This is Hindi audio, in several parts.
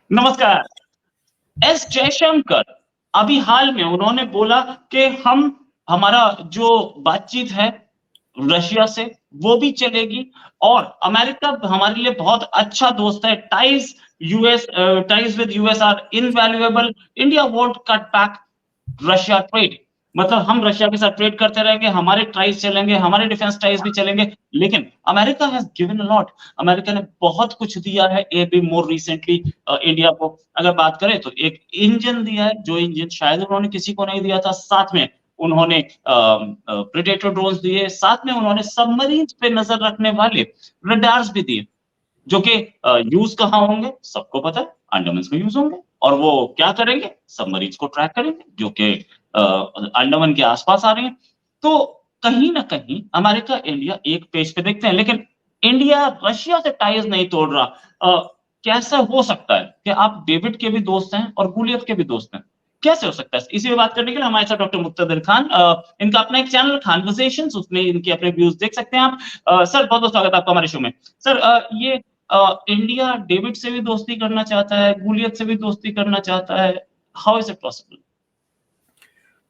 नमस्कार। एस जयशंकर अभी हाल में उन्होंने बोला कि हम हमारा जो बातचीत है रशिया से वो भी चलेगी और अमेरिका हमारे लिए बहुत अच्छा दोस्त है। Ties with US are invaluable. India won't cut back Russia trade. मतलब हम रशिया के साथ ट्रेड करते रहेंगे, हमारे ट्राइज चलेंगे, हमारे डिफेंस ट्राइज भी चलेंगे। लेकिन America has given a lot. America ने बहुत कुछ दिया है A be more recently India को। अगर बात करें तो एक इंजन दिया है, जो इंजन शायद उन्होंने किसी को नहीं दिया था। साथ में उन्होंने प्रेडेटर ड्रोन्स दिए, साथ में उन्होंने सबमरीन पे नजर रखने वाले रडार्स भी दिए, जो कि यूज कहाँ होंगे सबको पता है, अंडमान में यूज होंगे। और वो क्या करेंगे, सबमरीन्स को ट्रैक करेंगे जो कि अंडमान के आसपास आ रही हैं। तो कहीं ना कहीं अमेरिका इंडिया एक पेज पे देखते हैं, लेकिन इंडिया रशिया से टाइज नहीं तोड़ रहा। कैसा हो सकता है कि आप डेविड के भी दोस्त हैं और गुलियत के भी दोस्त हैं? कैसे हो सकता है? इसी पे बात करने के लिए हमारे साथ डॉक्टर मुक्तदर खान, इनका अपना एक चैनल खानवर्सेशंस, उसमें इनके अपने व्यूज देख सकते हैं आप। सर बहुत बहुत स्वागत है आपका हमारे शो में। सर ये इंडिया डेविड से भी दोस्ती करना चाहता है, गुलियत से भी दोस्ती करना चाहता है। How is it possible?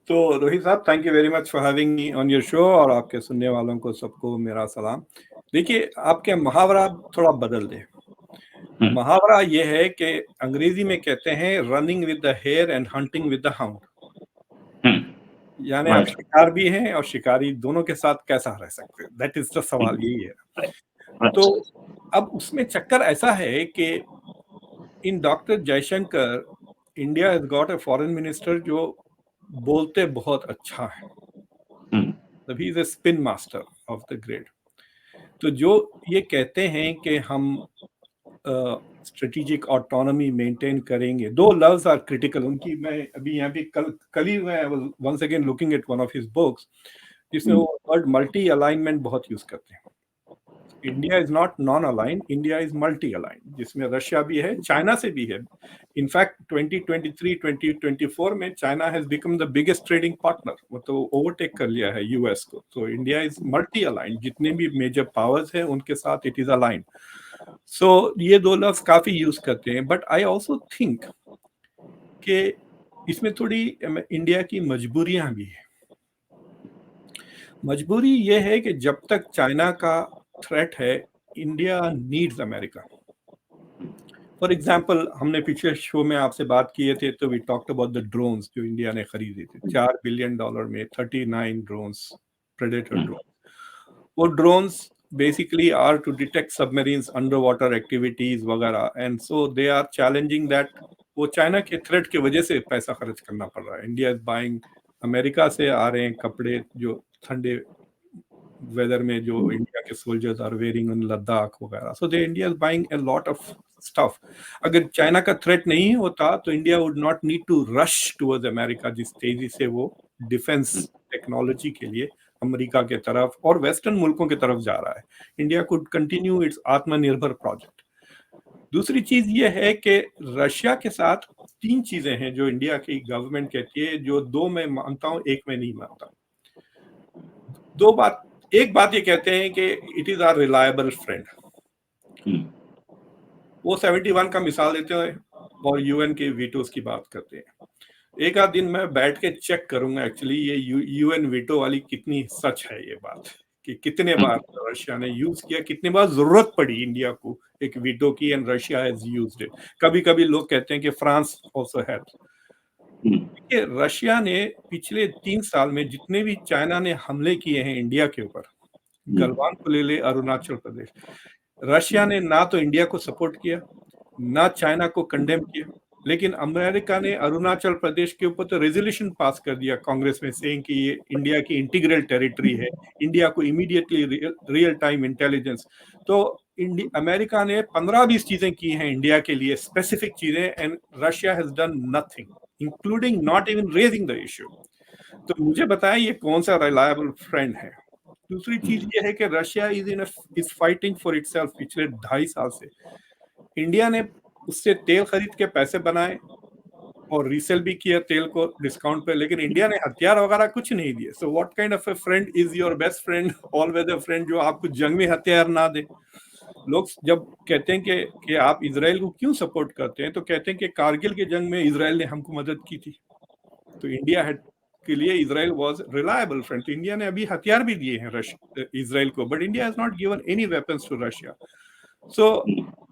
तो रोहित साहब, thank you very much for having me on your show, और आपके सुनने वालों को सबको मेरा सलाम। देखिए, आपके मुहावरा थोड़ा बदल दे। मुहावरा ये है कि अंग्रेजी में कहते हैं running with the hare and hunting with the hound. यानी आप शिकार भी हैं और शिकारी, दोनों के साथ कैसा रह सकते हैं, दैट इज द सवाल, यही है। तो अब उसमें चक्कर ऐसा है कि इन doctor Jaishankar, India has got a foreign minister जो बोलते बहुत अच्छा है, तब he is a spin master of the grade. तो जो ये कहते हैं कि हम स्ट्रेटेजिक ऑटोनॉमी मेंटेन करेंगे, दो लव्स आर क्रिटिकल उनकी। मैं अभी यहाँ पे कल ही मैं once again looking at one of his books, जिसमें वो वर्ड मल्टी अलाइनमेंट बहुत यूज करते हैं। India is not non align, India is multi align, जिसमें रशिया भी है, चाइना से भी है। इनफैक्ट 2023-2024 में China has become the biggest trading partner, वो तो ओवरटेक कर लिया है यूएस को। तो इंडिया इज मल्टी अलाइन, जितने भी मेजर पावर्स हैं उनके साथ इट इज अलाइन। सो ये दो लफ्ज काफी यूज करते हैं, बट आई ऑल्सो थिंक कि इसमें थोड़ी इंडिया की मजबूरियां भी है। मजबूरी ये है कि जब तक चाइना का थ्रेट है, India needs America. For example, हमने पिछले शो में आपसे बात किए थे, तो we talked about the drones जो इंडिया ने खरीदे थे $4 बिलियन में, 39 ड्रोन्स, प्रेडेटर ड्रोन। वो drones basically are to detect submarines, underwater activities वगैरह, and so they are challenging that। वो चाइना के थ्रेट की वजह से पैसा खर्च करना पड़ रहा है। इंडिया इज बाइंग, अमेरिका से आ रहे हैं कपड़े जो ठंडे वेदर में जो इंडिया के soldiers are wearing in Ladakh वगैरह, so they India is buying a lot of stuff. अगर चाइना का थ्रेट नहीं होता तो India would not need to rush towards America, जिस तेजी से वो डिफेंस टेक्नोलॉजी के लिए अमेरिका के तरफ और वेस्टर्न मुल्कों की तरफ जा रहा है। इंडिया कुड कंटिन्यू इट्स आत्मनिर्भर प्रोजेक्ट। दूसरी चीज ये है कि रशिया के साथ तीन चीजें हैं जो इंडिया की गवर्नमेंट कहती है, जो दो मैं मानता हूं, एक मैं नहीं मानता। एक बात ये कहते हैं कि it is are reliable friend. वो 71 का मिसाल देते हैं और यूएन के वीटोस की बात करते हैं। एक आध दिन मैं बैठ के चेक करूंगा एक्चुअली ये यूएन वीटो वाली कितनी सच है, ये बात कि कितने बार रशिया ने यूज किया, कितने बार जरूरत पड़ी इंडिया को एक वीटो की, and Russia has used it. कभी कभी लोग कहते हैं कि फ्रांस आल्सो हैज। देखिए, रशिया ने पिछले 3 साल में जितने भी चाइना ने हमले किए हैं इंडिया के ऊपर, गलवान को ले ले, अरुणाचल प्रदेश, रशिया ने ना तो इंडिया को सपोर्ट किया, ना चाइना को कंडेम किया। लेकिन अमेरिका ने अरुणाचल प्रदेश के ऊपर तो रेजोल्यूशन पास कर दिया कांग्रेस में, सेइंग कि ये इंडिया की इंटीग्रल टेरिटरी है, इंडिया को इमीडिएटली रियल टाइम इंटेलिजेंस। तो अमेरिका ने 15-20 चीजें की हैं इंडिया के लिए, स्पेसिफिक चीजें, and Russia has done nothing, including not even raising the issue. तो मुझे बताएं ये कौन सा रिलायबल फ्रेंड है? दूसरी चीज ये है कि Russia is fighting for itself पिछले 2.5 साल से। इंडिया ने उससे तेल खरीद के पैसे बनाए और रीसेल भी किया तेल को डिस्काउंट पे, लेकिन इंडिया ने हथियार वगैरह कुछ नहीं दिए। So what kind of a friend is your best friend, all weather friend, जो आपको जंग में हथियार ना दे? लोग जब कहते हैं कि आप इजराइल को क्यों सपोर्ट करते हैं, तो कहते हैं कि कारगिल के जंग में इजराइल ने हमको मदद की थी, तो इंडिया के लिए इजराइल वाज रिलायबल फ्रेंड। तो इंडिया ने अभी हथियार भी दिए हैं इजराइल को, but India has not given any weapons to Russia. So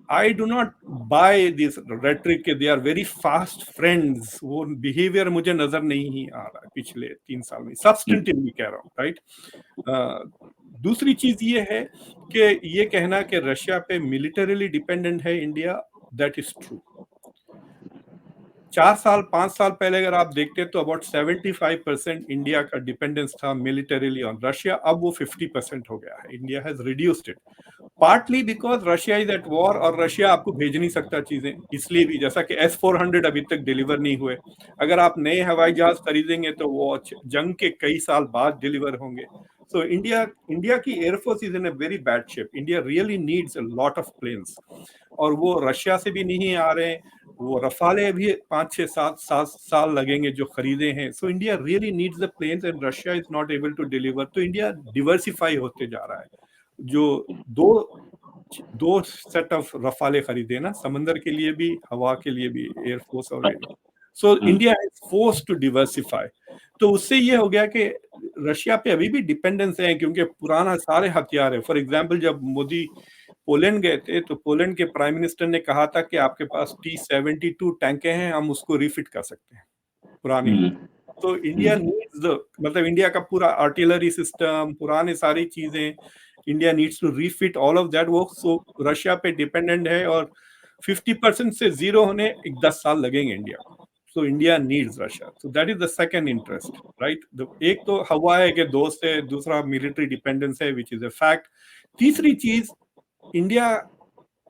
I do not buy this rhetoric के they are very fast friends. वो बिहेवियर मुझे नजर नहीं आ रहा है पिछले 3 साल में, सब्सटेंटिवली कह रहा हूँ, राइट। दूसरी चीज ये है कि ये कहना कि रशिया पे मिलिटरीली डिपेंडेंट है इंडिया, दैट इज ट्रू। 5 साल पहले अगर आप देखते तो अबाउट 75% इंडिया का डिपेंडेंस था मिलिटरीली ऑन रशिया, अब वो 50% हो गया है। India has reduced it, partly because Russia is at war, और रशिया आपको भेज नहीं सकता चीजें, इसलिए भी, जैसा कि S-400 अभी तक डिलीवर नहीं हुए। अगर आप नए हवाई जहाज खरीदेंगे तो वो जंग के कई साल बाद डिलीवर होंगे। सो इंडिया की air force is in a very bad shape. India really needs a lot of planes, और वो रशिया से भी नहीं आ रहे हैं। वो रफाले भी 5-6-7 साल लगेंगे जो खरीदे हैं। So India really needs the planes and Russia is not able to deliver. तो इंडिया डिवर्सिफाई होते जा रहा है। जो दो सेट ऑफ रफाले खरीदे ना, समंदर के लिए भी, हवा के लिए भी, air force already. So India is forced to diversify. तो उससे ये हो गया कि रशिया पे अभी भी डिपेंडेंस है, क्योंकि पुराना सारे हथियार है। फॉर एग्जाम्पल, जब मोदी पोलैंड गए थे तो पोलैंड के प्राइम मिनिस्टर ने कहा था कि आपके पास T-72 टैंके हैं, हम उसको रिफिट कर सकते हैं पुरानी। तो इंडिया नीड्स द, मतलब इंडिया का पूरा आर्टिलरी सिस्टम, पुराने सारी चीजें, India needs to refit all of that. वो सो रशिया पे डिपेंडेंट है, और 50% से जीरो होने 10 साल लगेंगे इंडिया को। So India needs Russia, so that is the second interest, right. एक तो हवा है कि दोस्त है, दूसरा मिलिट्री डिपेंडेंस है, विच इज अ फैक्ट। तीसरी चीज, इंडिया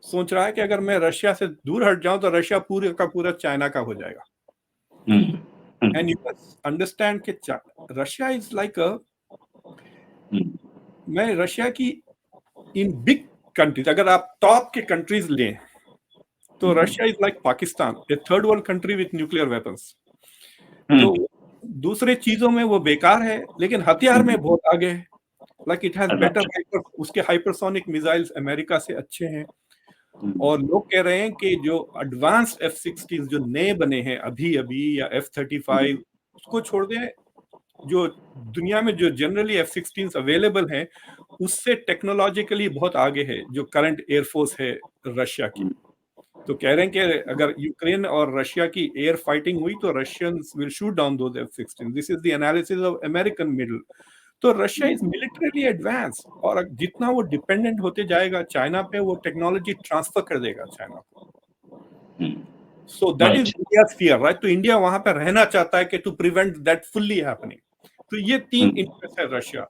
सोच रहा है कि अगर मैं रशिया से दूर हट जाऊं तो रशिया पूरे का पूरा चाइना का हो जाएगा। एंड यू अंडरस्टैंड कि रशिया इज लाइक अ, मैं रशिया की इन बिग कंट्रीज, अगर आप टॉप के कंट्रीज लें तो Russia is like Pakistan, A third world country with nuclear weapons. तो दूसरे चीजों में वो बेकार है, लेकिन हथियार में बहुत आगे है। लाइक इट हैज बेटर, उसके हाइपरसोनिक मिसाइल्स अमेरिका से अच्छे हैं। और लोग कह रहे हैं कि जो एडवांस F-16 जो नए बने हैं अभी या F-35, उसको छोड़ दें, जो दुनिया में जो जनरली F-16 अवेलेबल हैं उससे टेक्नोलॉजिकली बहुत आगे है जो करंट एयरफोर्स है रशिया की। तो कह रहे हैं कि अगर यूक्रेन और रशिया की एयर फाइटिंग हुई तो Russians will shoot down those F-16। This is the analysis of American middle. तो रशिया इज मिलिटरीली एडवांस, और जितना वो डिपेंडेंट होते जाएगा चाइना पे, वो टेक्नोलॉजी ट्रांसफर कर देगा चाइना को। So that is India's fear, right. तो इंडिया वहां पे रहना चाहता है कि to prevent that fully happening. तो ये 3 इंटरेस्ट है रशिया।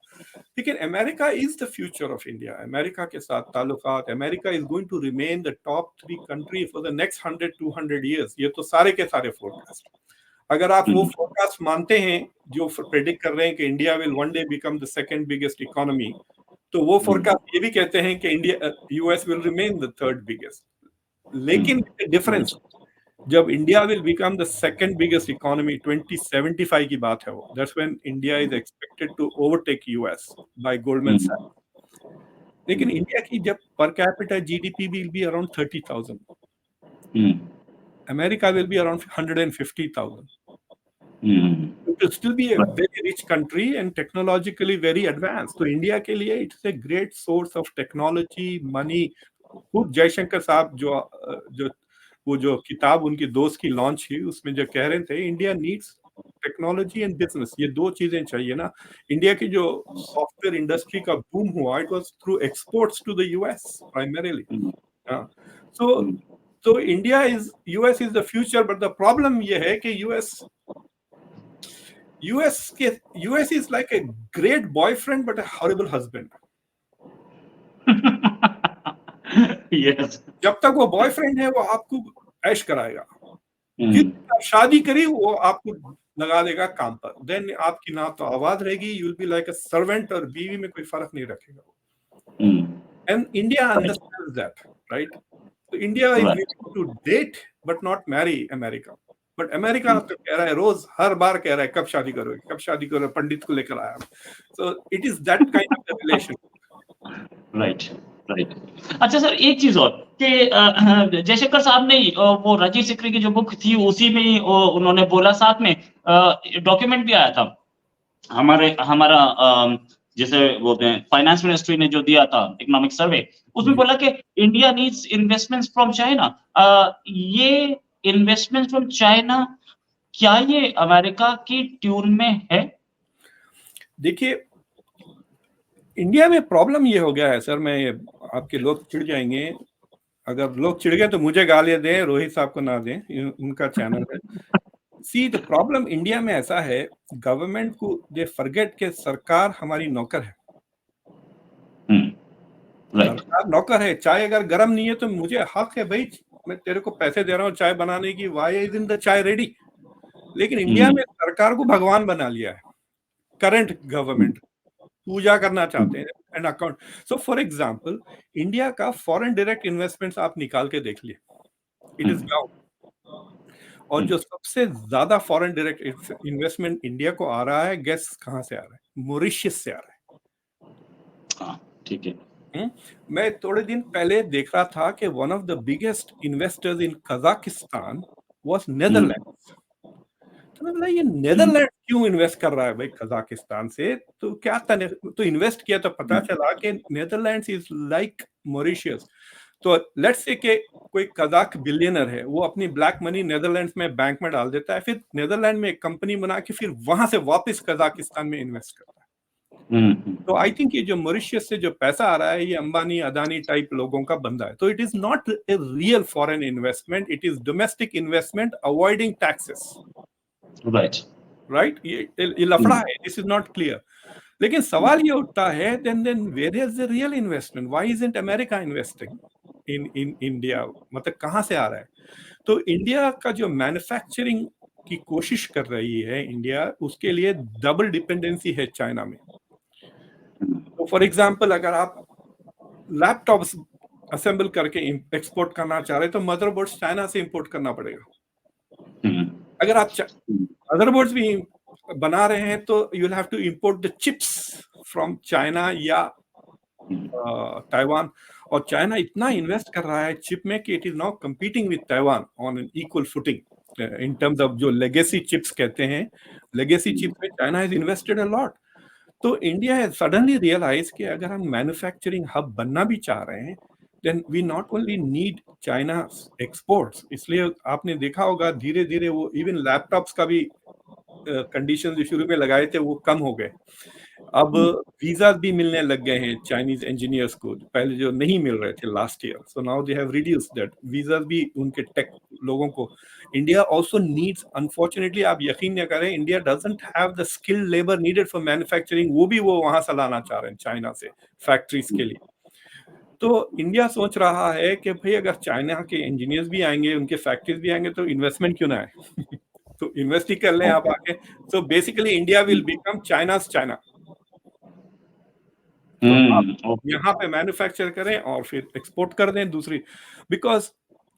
लेकिन America is the future of India. America के साथ ताल्लुकात, America is going to remain the top 3 country for the next 100-200 years. ये तो सारे के सारे फोरकास्ट, अगर आप वो फोरकास्ट मानते हैं जो प्रेडिक्ट कर रहे हैं कि India will one day become the second biggest economy, तो वो फोरकास्ट ये भी कहते हैं कि US will remain the third biggest. लेकिन डिफरेंस, जब India will become the second biggest economy, 2075 की बात है वो, that's when India is expected to overtake US by Goldman सैक्स। लेकिन इंडिया की जब per capita GDP will be around 30,000, America will be around 150,000. It will still be a very rich country and technologically very advanced. तो इंडिया के लिए it's a great source of technology, money. खुद जयशंकर साहब जो किताब उनकी दोस्त की लॉन्च हुई उसमें जो कह रहे थे, India needs technology and business, ये 2 चीजें चाहिए ना। इंडिया की जो सॉफ्टवेयर इंडस्ट्री का बूम हुआ, it was through exports to the US primarily. So US is the future, but the problem ये है कि US is like a great boyfriend but a horrible husband. Yes. जब तक वो बॉयफ्रेंड है वो आपको ऐश कराएगा, जितना शादी करी वो आपको लगा देगा काम पर, देन आपकी ना तो आवाज रहेगी, you will be like a servant, और बीवी में कोई फर्क नहीं रखेगा। And India understands that, right. So India is willing to date but not marry America. But America तो कह रहा है, रोज हर बार कह रहा है कब शादी करोगे, कब शादी करोगे, पंडित को लेकर आया। So it is that kind of a relation. Right. Right. अच्छा सर, एक चीज़ और कि जयशंकर साहब ने वो राजीव सिकरी की जो बुक थी उसी में ही उन्होंने बोला, साथ में डॉक्यूमेंट भी आया था। हमारा जैसे बोलते हैं फाइनेंस मिनिस्ट्री ने जो दिया था इकोनॉमिक सर्वे, उसमें जी बोला कि India needs investments from China. ये इन्वेस्टमेंट फ्रॉम चाइना, क्या ये अमेरिका की ट्यून में है? देखिए, इंडिया में प्रॉब्लम ये हो गया है सर, मैं आपके लोग चिढ़ जाएंगे, अगर लोग चिढ़ गए तो मुझे गालियां दें, रोहित साहब को ना दें, उनका चैनल है। सी द प्रॉब्लम इंडिया में ऐसा है, गवर्नमेंट को दे फॉरगेट के सरकार हमारी नौकर है। राइट। सरकार नौकर है, चाय अगर गर्म नहीं है तो मुझे हक है भाई, मैं तेरे को पैसे दे रहा हूँ चाय बनाने की, व्हाई इज इन द चाय रेडी। लेकिन इंडिया में सरकार को भगवान बना लिया है करंट गवर्नमेंट, पूजा करना चाहते हैं and account. So for example, India का फॉरेन डायरेक्ट इन्वेस्टमेंट्स आप निकाल के देख लिए, इट इज डाउन। और जो सबसे ज्यादा फॉरेन डायरेक्ट इन्वेस्टमेंट इंडिया को आ रहा है, गेस कहां से आ रहा है? मॉरिशस से आ रहा है। ठीक है। मैं थोड़े दिन पहले देख रहा था कि one of the biggest investors in Kazakhstan was Netherlands. तो मैं बोला ये नेदरलैंड क्यों इन्वेस्ट कर रहा है भाई कजाकिस्तान से? तो क्या तो इन्वेस्ट किया तो पता चला कि नेदरलैंड्स इज लाइक मॉरिशस। तो लेट्स से कि कोई कजाक बिलियनर है, वो अपनी ब्लैक मनी नेदरलैंड्स में बैंक में डाल देता है, फिर नेदरलैंड में एक कंपनी बना के फिर वहां से वापस कजाकिस्तान में इन्वेस्ट करता है। तो आई थिंक ये जो मॉरिशस से जो पैसा आ रहा है, ये अंबानी अदानी टाइप लोगों का बंदा है। तो it is not a real foreign investment, it is domestic investment avoiding taxes. Right, ये लफड़ा है, दिस इज नॉट क्लियर। लेकिन सवाल ये उठता है, then where is the real investment? Why isn't America investing in India? मतलब कहां से आ रहा है? तो इंडिया का जो मैन्युफैक्चरिंग की कोशिश कर रही है इंडिया, उसके लिए डबल डिपेंडेंसी है चाइना में। तो फॉर एग्जांपल, अगर आप लैपटॉप्स असेंबल करके एक्सपोर्ट करना चाह रहे हैं तो मदरबोर्ड्स चाइना से इंपोर्ट करना पड़ेगा। अगर आप मदरबोर्ड्स भी बना रहे हैं तो you will have to import the chips from China या ताइवान। और चाइना इतना इन्वेस्ट कर रहा है चिप में कि it is now competing with Taiwan on an equal footing in terms of जो लेगेसी चिप्स कहते हैं। लेगेसी चिप्स में China has invested a lot. तो इंडिया हैज सडनली रियलाइज कि अगर हम मैन्युफैक्चरिंग हब बनना भी चाह रहे हैं, then we not only need China exports. इसलिए आपने देखा होगा धीरे धीरे वो इवन लैपटॉप्स का भी कंडीशन जो शुरू में लगाए थे वो कम हो गए। अब वीजा भी मिलने लग गए हैं चाइनीज इंजीनियर्स को, पहले जो नहीं मिल रहे थे last year. So now they have reduced that visa भी उनके टेक लोगों को। इंडिया आल्सो नीड्स, अनफॉर्चुनेटली आप यकीन न करें, India doesn't have the skilled labour needed for manufacturing, वो भी वो वहां से लाना चाह रहे हैं चाइना से फैक्ट्रीज के लिए। तो इंडिया सोच रहा है कि भाई अगर चाइना के इंजीनियर्स भी आएंगे, उनके फैक्ट्रीज भी आएंगे, तो इन्वेस्टमेंट क्यों ना आए? तो इन्वेस्ट ही कर लें आप आके। So basically India will become चाइना's China. तो आप यहाँ पे मैन्युफैक्चर करें और फिर एक्सपोर्ट कर दें दूसरी, बिकॉज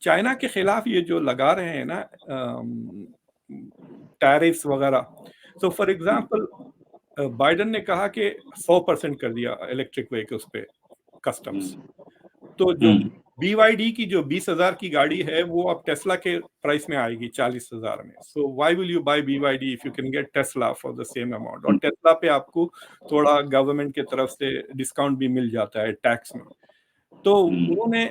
चाइना के खिलाफ ये जो लगा रहे हैं ना टैरिफ्स वगैरह। सो फॉर एग्जांपल, बाइडेन ने कहा कि 100% कर दिया इलेक्ट्रिक व्हीकल्स पे कस्टम्स। तो जो BYD की जो 20,000 की गाड़ी है वो अब टेस्ला के प्राइस में आएगी 40,000 में। So why will you buy BYD if you can get Tesla for the same amount? और टेस्ला पे आपको थोड़ा गवर्नमेंट की तरफ से डिस्काउंट भी मिल जाता है टैक्स में। तो उन्होंने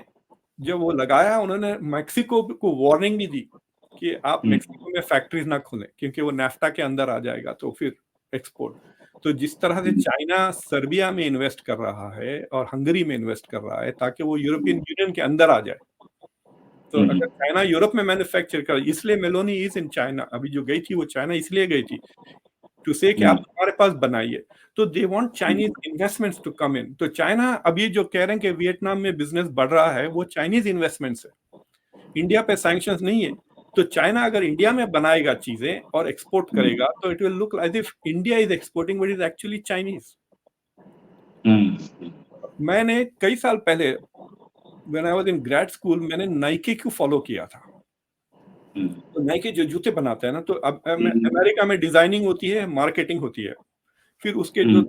जब वो लगाया, उन्होंने मेक्सिको को वार्निंग भी दी कि आप मेक्सिको में फैक्ट्रीज ना खोलें क्योंकि वो नाफ्टा के अंदर आ जाएगा, तो फिर एक्सपोर्ट। तो जिस तरह से चाइना सर्बिया में इन्वेस्ट कर रहा है और हंगरी में इन्वेस्ट कर रहा है ताकि वो यूरोपियन यूनियन के अंदर आ जाए। तो अगर चाइना यूरोप में मैन्युफैक्चर कर, इसलिए मेलोनी इज इन चाइना, अभी जो गई थी वो चाइना इसलिए गई थी टू से कि आप हमारे पास बनाइए। तो they want Chinese investments to come in. तो चाइना अब ये जो कह रहे हैं कि वियतनाम में बिजनेस बढ़ रहा है, वो चाइनीज इन्वेस्टमेंट्स है, इंडिया पे सैंक्शंस नहीं है। तो चाइना अगर इंडिया में बनाएगा चीजें और एक्सपोर्ट करेगा तो it will look like if India is exporting what is actually Chinese. मैंने कई साल पहले when I was in grade school, मैंने नाइकी को फॉलो किया था। तो नाइकी जो जूते बनाते हैं ना, तो अब अमेरिका में डिजाइनिंग होती है, मार्केटिंग होती है, फिर उसके जो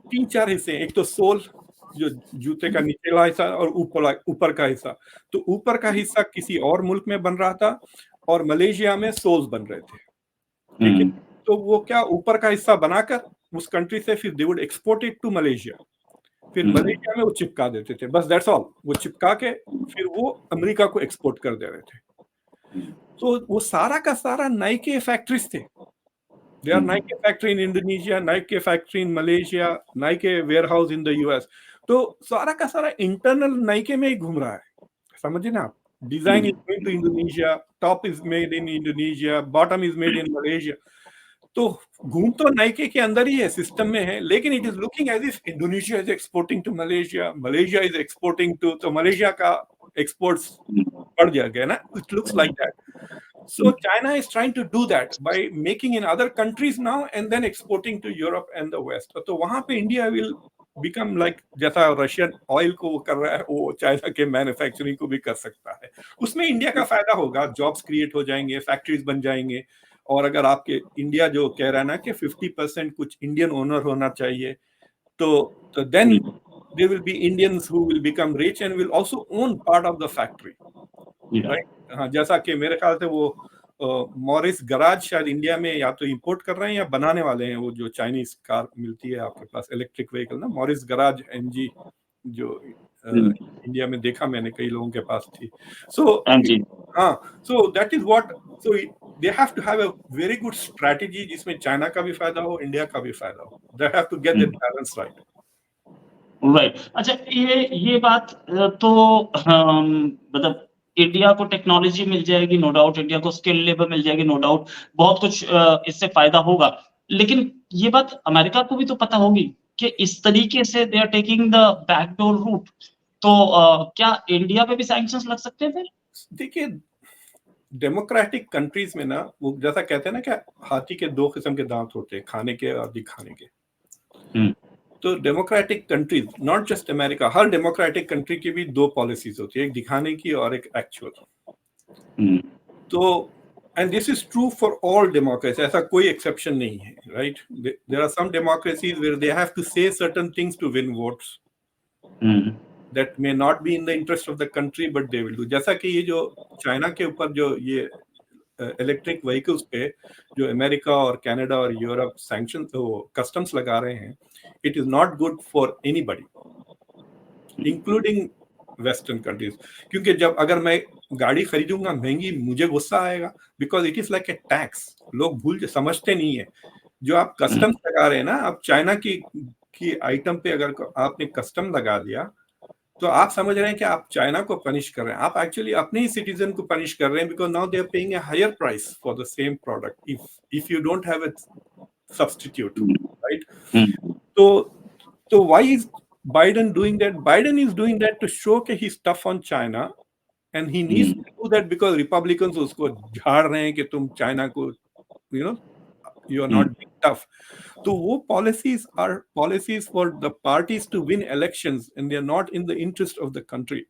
3-4 हिस्से, एक तो सोल, जो जूते का निचला हिस्सा और ऊपर का हिस्सा, तो ऊपर का हिस्सा किसी और मुल्क में बन रहा था और मलेशिया में सोल्स बन रहे थे, ठीक है। तो वो क्या ऊपर का हिस्सा बनाकर उस कंट्री से फिर they would export it to Malaysia, फिर मलेशिया में वो चिपका देते थे, बस दैट्स ऑल। वो चिपका के फिर वो अमेरिका को एक्सपोर्ट कर दे रहे थे। तो वो सारा का सारा नाइके फैक्ट्रीज थे। There are Nike factory in Indonesia, Nike factory in Malaysia, Nike warehouse in the US. तो सारा का सारा इंटरनल नाइके में ही घूम रहा है, समझिए ना आप। Design is going to Indonesia, top is made in Indonesia, bottom is made in Malaysia. तो घूम तो नाइके के अंदर ही है, सिस्टम में है, लेकिन it is looking as if Indonesia is exporting to Malaysia, Malaysia is exporting to, तो मलेशिया का एक्सपोर्ट्स बढ़ जाएगा ना, it looks like that. So China is trying to do that by making in other countries now and then exporting to Europe and the West. तो वहां पे India will become like, जैसा रशियन ऑयल को वो कर रहा है, वो चाइना के मैन्युफैक्चरिंग को भी कर सकता है। उसमें इंडिया का फायदा होगा, जॉब्स क्रिएट हो जाएंगे, फैक्ट्रीज बन जाएंगे। और अगर आपके इंडिया जो कह रहा है ना कि 50% कुछ इंडियन ओनर होना चाहिए, तो then there will be Indians who will become rich and will also own part of the factory, right? हाँ, जैसा कि मेरे ख्याल से वो मॉरिस गराज शायद इंडिया में या तो इंपोर्ट कर रहे हैं या बनाने वाले हैं, वो जो चाइनीज कार मिलती है आपके पास, इलेक्ट्रिक व्हीकल ना, मॉरिस गराज एमजी, जो इंडिया में देखा मैंने, कई लोगों के पास थी। सो हाँ, so that is what, so they have to have a very good strategy जिसमें चाइना का भी फायदा हो, इंडिया का भी फायदा हो। They have to get that balance right. Right. अच्छा, ये बात तो मतलब इंडिया को टेक्नोलॉजी मिल जाएगी, नो डाउट, इंडिया को स्किल लेबर मिल जाएगी, नो डाउट, बहुत कुछ इससे फायदा होगा। लेकिन ये बात अमेरिका को भी तो पता होगी कि इस तरीके से they are taking the backdoor route, तो क्या इंडिया पे भी सैंक्शंस लग सकते हैं फिर? देखिए, डेमोक्रेटिक कंट्रीज में ना, वो जैसा कहते हैं ना कि हाथी के दो किस्म के दांत होते हैं, खाने के और दिखाने के। तो democratic countries, not just America, her democratic country की भी दो पॉलिसीज होती है, एक दिखाने की और एक एक्चुअल। तो and this is true for all democracy, ऐसा कोई एक्सेप्शन नहीं है, right? There are some democracies where they have to say certain things to win votes that may not be in the interest of the country but they will do। जैसा कि ये जो चाइना के ऊपर जो ये इलेक्ट्रिक व्हीकल्स पे जो अमेरिका और कनाडा और यूरोप सैंक्शन तो कस्टम्स लगा रहे हैं, it is not good for anybody including western countries. क्योंकि जब अगर मैं गाड़ी खरीदूंगा महंगी, मुझे गुस्सा आएगा, because it is like a tax. लोग समझते नहीं है। जो आप कस्टम्स लगा रहे हैं ना, आप चाइना की आइटम पे अगर आपने कस्टम लगा दिया, तो आप समझ रहे हैं कि आप चाइना को पनिश कर रहे हैं, आप एक्चुअली अपने ही सिटीजन को पनिश कर रहे हैं, because now they are paying a higher price for the same product if you don't have a substitute, right? तो why is Biden doing that? Biden is doing that to show कि he's tough on China, and he needs to do that because Republicans उसको झाड़ रहे हैं कि तुम चाइना को, you are not being tough। तो वो policies are policies for the parties to win elections and they are not in the interest of the country।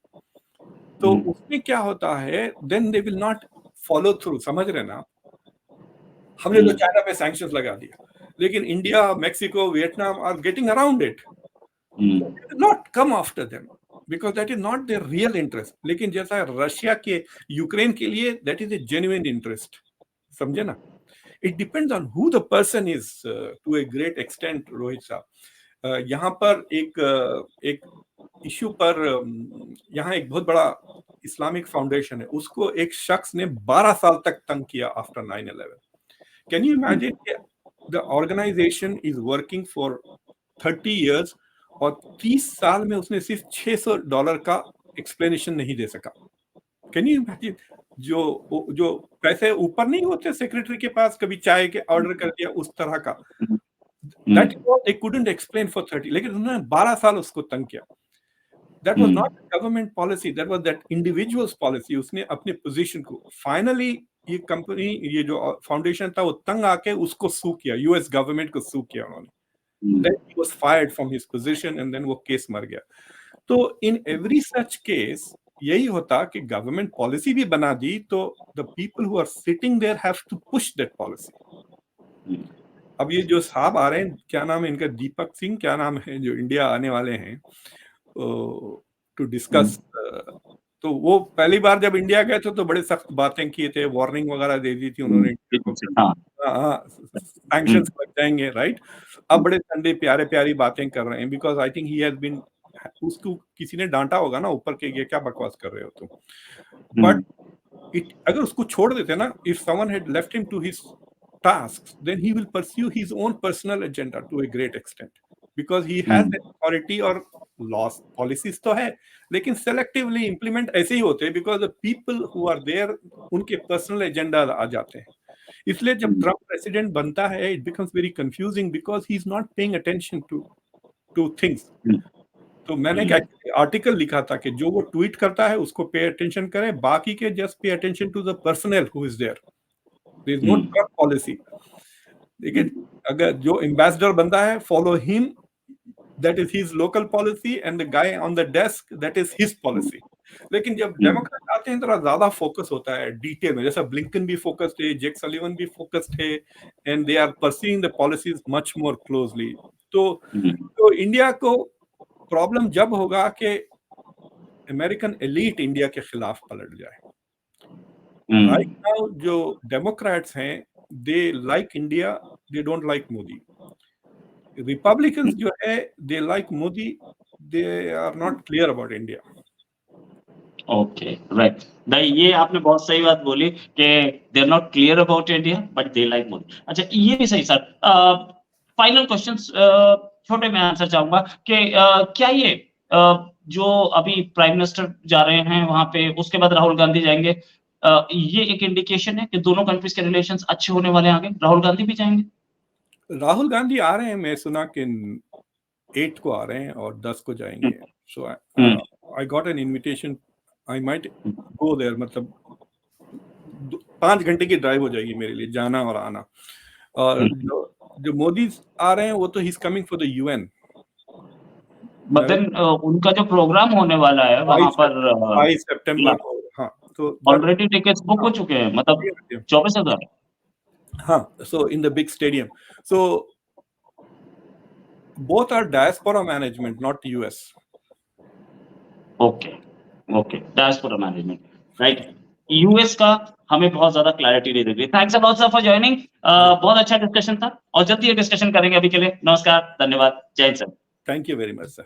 तो उसमें क्या होता है, then they will not follow through। समझ रहे ना? हमने तो चाइना पे sanctions लगा दिया, लेकिन India, Mexico, Vietnam are getting around it। Not come after them because that is not their real interest। लेकिन जैसा रशिया के यूक्रेन के लिए that is a genuine interest, समझे ना? It depends on who the person is to a great extent, Rohit साहब। यहाँ पर एक इश्यू पर, यहाँ एक बहुत बड़ा इस्लामिक फाउंडेशन है, उसको एक शख्स ने 12 साल तक तंग किया after 9/11। Can you imagine? The organisation is working for 30 years और 30 साल में उसने सिर्फ $600 का एक्सप्लेनेशन नहीं दे सका। Can you imagine? जो पैसे ऊपर नहीं होते सेक्रेटरी के पास, कभी चाय के ऑर्डर कर दिया उस तरह का, that they couldn't explain for 30, लेकिन उन्होंने 12 साल उसको तंग किया। That was not government policy, that was that individuals policy. उसने अपने पोजीशन को, फाइनली ये कंपनी, ये जो फाउंडेशन था, वो तंग आके उसको सू किया, यूएस गवर्नमेंट को सू किया उन्होंने। Then he was fired from his position and then वो केस मर गया। तो in every such case यही होता कि गवर्नमेंट पॉलिसी भी बना दी, तो the people who are sitting there have to push that policy। अब ये जो साहब आ रहे हैं, क्या नाम है इनका, दीपक सिंह, क्या नाम है, जो इंडिया आने वाले हैं, टू डिस्कस। तो वो पहली बार जब इंडिया गए थे तो बड़े सख्त बातें किए थे, वार्निंग वगैरह दे दी थी उन्होंने इंडिया को, हाँ सैंक्शंस लग जाएंगे, राइट। अब बड़े ठंडे प्यारे प्यारी बातें कर रहे हैं, because I think he has been, उसको किसी ने डांटा होगा ना ऊपर के, ये क्या बकवास कर रहे हो तुम। बट अगर उसको छोड़ देते ना, if someone had left him to his tasks, then he will pursue his own personal agenda to a great extent, because he has the authority, और laws policies तो है, लेकिन selectively implement ऐसे ही होते हैं, because the people who are there उनके personal agenda आ जाते हैं। इसलिए जब ट्रम्प प्रेसिडेंट बनता है, it becomes very confusing because he is not paying attention to things। तो मैंने एक आर्टिकल लिखा था कि जो वो ट्वीट करता है उसको पे अटेंशन करें, बाकी के just pay attention to the personal who is there. There is no Trump policy। लेकिन अगर जो एम्बेसडर बनता है, follow him, that is his local policy, and the guy on the desk, that is his policy। लेकिन जब डेमोक्रेट आते हैं थोड़ा ज्यादा फोकस होता है डिटेल में, जैसा ब्लिंकन भी फोकस थे, जेक सलिवन भी फोकस थे, and they are pursuing the policies much more closely. तो इंडिया को प्रॉब्लम जब होगा कि अमेरिकन एलीट इंडिया के खिलाफ पलट जाए। राइट नाउ जो डेमोक्रेट्स हैं, they like India, they don't like Modi. Republicans जो है, they like Modi, they are not clear about India. Okay, right. नहीं, ये आपने बहुत सही बात बोली कि they are not clear about India but they like Modi. अच्छा, ये भी सही सर। फाइनल क्वेश्चंस, छोटे में आंसर चाहूंगा कि क्या ये जो अभी प्राइम मिनिस्टर जा रहे हैं वहां पे, उसके बाद राहुल गांधी जाएंगे, ये एक इंडिकेशन है कि दोनों कंट्रीज के रिलेशंस अच्छे होने वाले हैं आगे? राहुल गांधी भी जाएंगे? राहुल गांधी आ रहे हैं, मैं सुना कि 8 को आ रहे हैं और 10 को जाएंगे। So I got an invitation, I might go there. मतलब 5 घंटे की ड्राइव हो जाएगी मेरे लिए, जाना और आना। और जो मोदी आ रहे हैं वो तो he is coming for the UN. But then उनका जो प्रोग्राम होने वाला है वहां पर 22 सितंबर को, हाँ, तो ऑलरेडी टिकट्स बुक हो चुके हैं, मतलब 24,000। हाँ, so in the big stadium, so both are diaspora management, not US। Okay, diaspora management, right. US का हमें बहुत ज्यादा क्लैरिटी नहीं दिख रही। Thanks a lot sir for joining, बहुत अच्छा डिस्कशन था और जल्दी ये डिस्कशन करेंगे। अभी के लिए नमस्कार, धन्यवाद, जय Hind sir. Thank you very much sir.